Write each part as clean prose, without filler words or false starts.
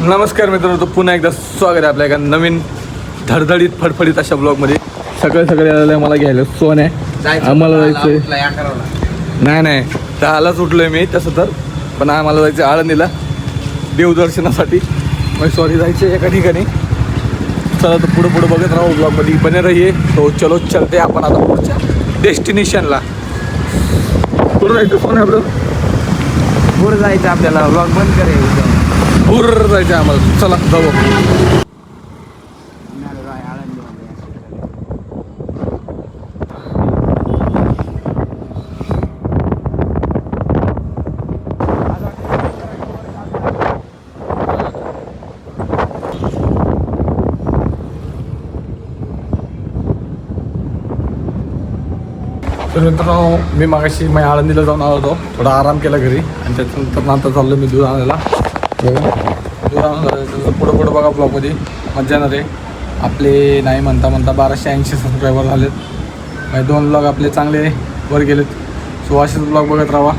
नमस्कार मित्रांनो, पुन्हा एकदा स्वागत आहे आपल्या एका नवीन धडधडीत फडफडीत अशा ब्लॉगमध्ये. सकाळी आलेलं आहे मला घ्यायला सोन आहे. आम्हाला जायचं नाही दहालाच उठलो आहे मी तसं तर, पण आम्हाला जायचं आळंदीला देवदर्शनासाठी. मग सॉरी जायचे एका ठिकाणी. चला तर पुढं बघत राहू, ब्लॉगमध्ये बने रहिए. तो चलो चलते आपण आता पुढच्या डेस्टिनेशनला. कुठं जायचं फोन आहे आपलं? पुढे जायचं आपल्याला, ब्लॉग बंद करायचं. पूर जायचं आम्हाला. चला जाऊ. तर मित्रांनो, मी मागाशी आळंदीला जाऊन आलो होतो. थोडा आराम केला घरी आणि त्याच्यानंतर आता चाललो मी दूध आणायला. दूध आणायला पुढं बघा ब्लॉगमध्ये मजा येणार आहे. आपले नाही म्हणता 1280 सबस्क्रायबर झालेत. म्हणजे 2 ब्लॉग आपले चांगले वर गेलेत. सो असेच ब्लॉग बघत राहा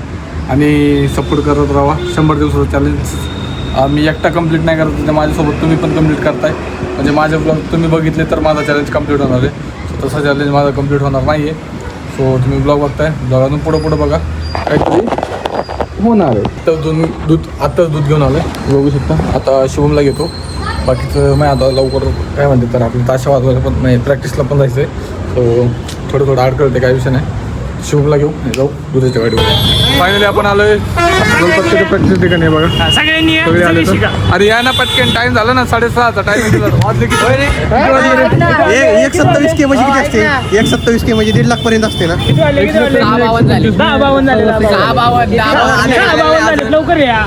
आणि सपोर्ट करत राहा. 100 दिवसाचं चॅलेंज मी एकटा कंप्लीट नाही करत, तर माझ्यासोबत तुम्ही पण कंप्लीट करताय. म्हणजे माझे ब्लॉग तुम्ही बघितले तर माझा चॅलेंज कंप्लीट होणार आहे. सो तसा चॅलेंज माझा कंप्लीट होणार नाही आहे. सो तुम्ही ब्लॉग बघताय, ब्लॉगातून पुढं बघा काहीतरी होणार आहे. तर आत्ताच दूध घेऊन आलं आहे, बघू शकता. आता शिवमला घेतो. बाकीचं मग आता लवकर काय म्हणते तर आपलं ताशा वाजवायला पण नाही, प्रॅक्टिसला पण जायचं आहे. सो थोडं अडकळते, काय विषय नाही. शिवमला घेऊ जाऊ दुधाच्या गाडीवर. फायनली आपण आलो आहे प्रॅक्टिस ठिकाणी. बघा सगळे आले तर. अरे या ना पटकन, टाईम झाला ना 6:30चा टाईम वाजले की 127 के म्हणजे किती असते? 127 के म्हणजे 1.5 लाख पर्यंत असते ना. लवकर या.